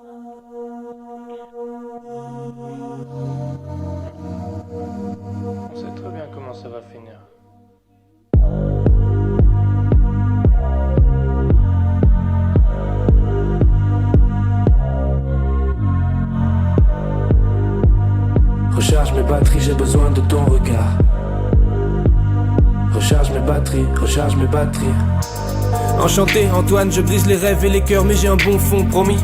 On sait très bien comment ça va finir. Recharge mes batteries, j'ai besoin de ton regard. Recharge mes batteries. Enchanté Antoine, je brise les rêves et les cœurs, mais j'ai un bon fond, promis.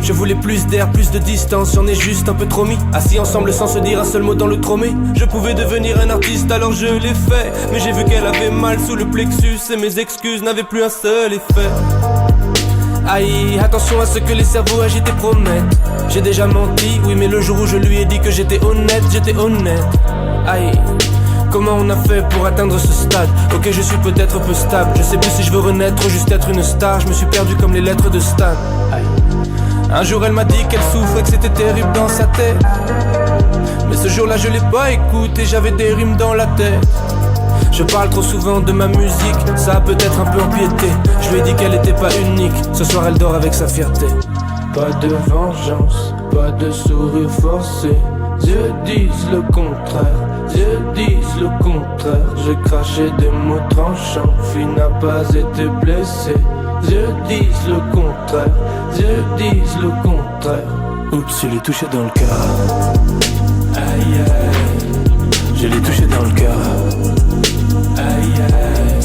Je voulais plus d'air, plus de distance, j'en ai juste un peu trop mis. Assis ensemble sans se dire un seul mot dans le tromé. Je pouvais devenir un artiste, alors je l'ai fait. Mais j'ai vu qu'elle avait mal sous le plexus et mes excuses n'avaient plus un seul effet. Aïe, attention à ce que les cerveaux agités promettent. J'ai déjà menti, oui, mais le jour où je lui ai dit que j'étais honnête, j'étais honnête. Aïe, comment on a fait pour atteindre ce stade? Ok, je suis peut-être peu stable, je sais plus si je veux renaître ou juste être une star. Je me suis perdu comme les lettres de Stan. Aïe. Un jour elle m'a dit qu'elle souffrait, que c'était terrible dans sa tête. Mais ce jour-là je l'ai pas écouté, j'avais des rimes dans la tête. Je parle trop souvent de ma musique, ça a peut-être un peu empiété. Je lui ai dit qu'elle était pas unique, ce soir elle dort avec sa fierté. Pas de vengeance, pas de sourire forcé. Dieu disent le contraire, Dieu disent le contraire. J'ai craché des mots tranchants, fille n'a pas été blessée. Dieu disent le contraire, Dieu disent le contraire. Oups, je l'ai touché dans le cœur. Aïe aïe, je l'ai touché dans le cœur. Aïe aïe,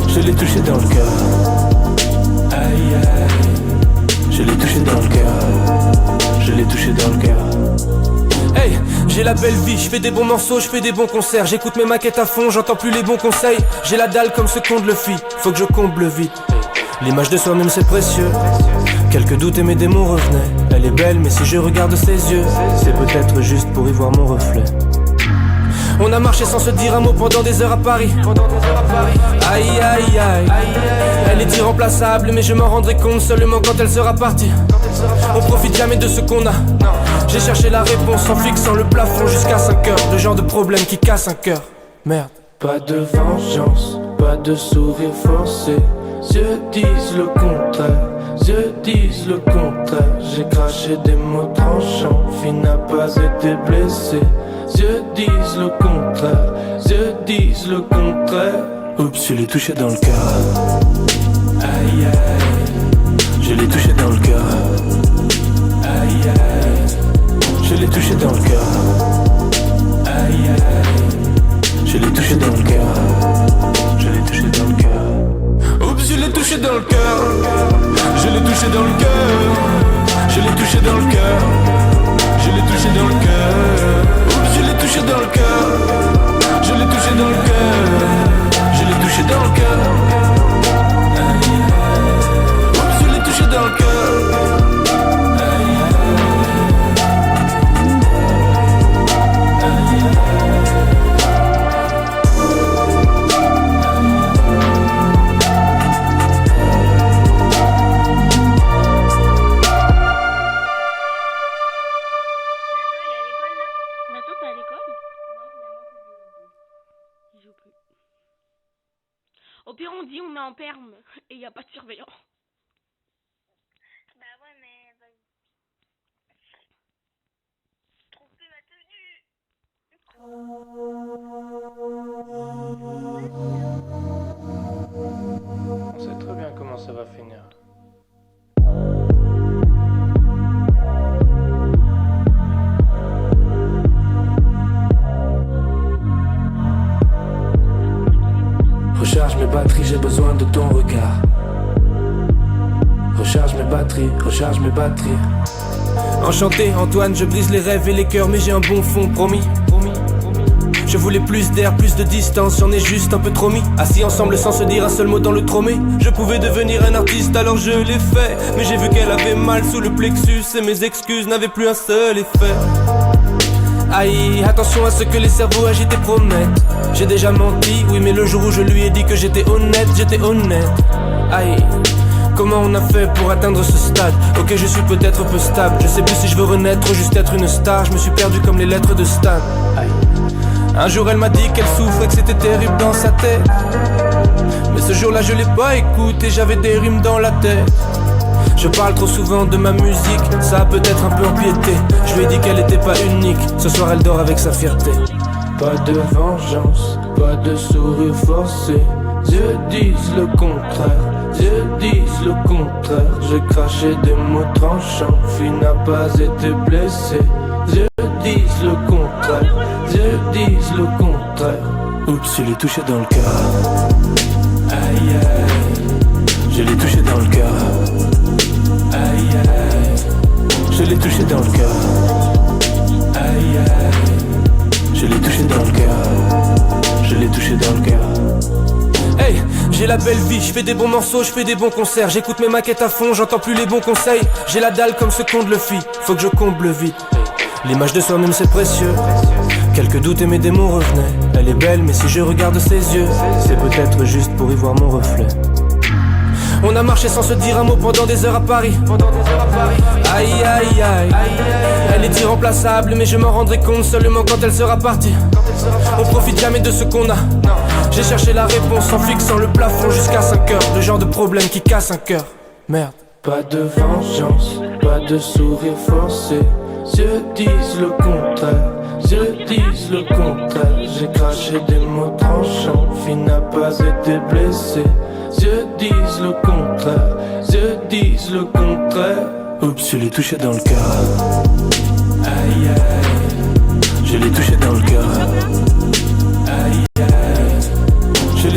je l'ai touché dans le cœur. Aïe aïe, je l'ai touché dans le cœur. Je l'ai touché dans le cœur. Hey, j'ai la belle vie, je fais des bons morceaux, je fais des bons concerts. J'écoute mes maquettes à fond, j'entends plus les bons conseils. J'ai la dalle comme ce qu'on le fit, faut que je comble vite. L'image de soi-même c'est précieux. Quelques doutes et mes démons revenaient. Elle est belle mais si je regarde ses yeux, c'est peut-être juste pour y voir mon reflet. On a marché sans se dire un mot pendant des heures à Paris. Aïe aïe aïe, elle est irremplaçable mais je m'en rendrai compte seulement quand elle sera partie. On profite jamais de ce qu'on a. J'ai cherché la réponse en fixant le plafond jusqu'à 5 heures. Le genre de problème qui casse un cœur. Merde. Pas de vengeance, pas de sourire forcé. Dieu disent le contraire, Dieu disent le contraire. J'ai craché des mots tranchants, fille n'a pas été blessée. Dieu disent le contraire, Dieu disent le contraire. Oups, je l'ai touché dans le cœur. Aïe aïe, je l'ai touché dans le cœur. Aïe aïe, je l'ai touché dans le cœur. Aïe aïe, je l'ai touché dans le cœur. Je l'ai touché dans le cœur. Oups, je l'ai touché dans le cœur. Je l'ai touché dans le cœur. Je l'ai touché dans le cœur. Je l'ai touché dans le cœur. Oups, je l'ai touché dans le cœur. Je l'ai touché dans le cœur. Je l'ai touché dans le cœur. Oups, je l'ai touché dans le cœur. Au pire, on dit on met en perme et y a pas de surveillant. Bah ouais, mais vas-y. Je trouve plus ma tenue. On sait très bien comment ça va finir. Recharge mes batteries, j'ai besoin de ton regard. Recharge mes batteries. Enchanté Antoine, je brise les rêves et les cœurs, mais j'ai un bon fond, promis. Je voulais plus d'air, plus de distance, j'en ai juste un peu trop mis. Assis ensemble sans se dire un seul mot dans le tromé. Je pouvais devenir un artiste, alors je l'ai fait. Mais j'ai vu qu'elle avait mal sous le plexus et mes excuses n'avaient plus un seul effet. Aïe, attention à ce que les cerveaux agités promettent. J'ai déjà menti, oui, mais le jour où je lui ai dit que j'étais honnête, j'étais honnête. Aïe, comment on a fait pour atteindre ce stade? Ok, je suis peut-être peu stable, je sais plus si je veux renaître ou juste être une star. Je me suis perdu comme les lettres de Stan. Aïe. Un jour elle m'a dit qu'elle souffrait, que c'était terrible dans sa tête. Mais ce jour-là je l'ai pas écouté, j'avais des rimes dans la tête. Je parle trop souvent de ma musique, ça a peut-être un peu empiété. Je lui ai dit qu'elle était pas unique, ce soir elle dort avec sa fierté. Pas de vengeance, pas de sourire forcé. Dieu disent le contraire, Dieu disent le contraire. J'ai craché des mots tranchants, fille n'a pas été blessée. Dieu disent le contraire, Dieu disent le contraire. Oups, je l'ai touché dans le cœur. Aïe aïe, je l'ai touché dans le cœur. Aïe aïe, je l'ai touché dans le cœur. Aïe aïe, je l'ai touché dans le cœur. Je l'ai touché dans le cœur. Hey, j'ai la belle vie, je fais des bons morceaux, je fais des bons concerts. J'écoute mes maquettes à fond, j'entends plus les bons conseils. J'ai la dalle comme ce qu'on le fit, faut que je comble vite. L'image de soi-même c'est précieux. Quelques doutes et mes démons revenaient. Elle est belle mais si je regarde ses yeux, c'est peut-être juste pour y voir mon reflet. On a marché sans se dire un mot pendant des heures à Paris. Aïe aïe aïe, elle est irremplaçable mais je m'en rendrai compte seulement quand elle sera partie. On profite jamais de ce qu'on a. J'ai cherché la réponse en fixant le plafond jusqu'à 5 heures. Le genre de problème qui casse un cœur. Merde. Pas de vengeance, pas de sourire forcé. Dieu disent le contraire, Dieu disent le contraire. J'ai craché des mots tranchants, fille n'a pas été blessée. Dieu disent le contraire, Dieu disent le contraire. Oups, je l'ai touché dans le cœur. Aïe aïe, je l'ai touché dans le cœur.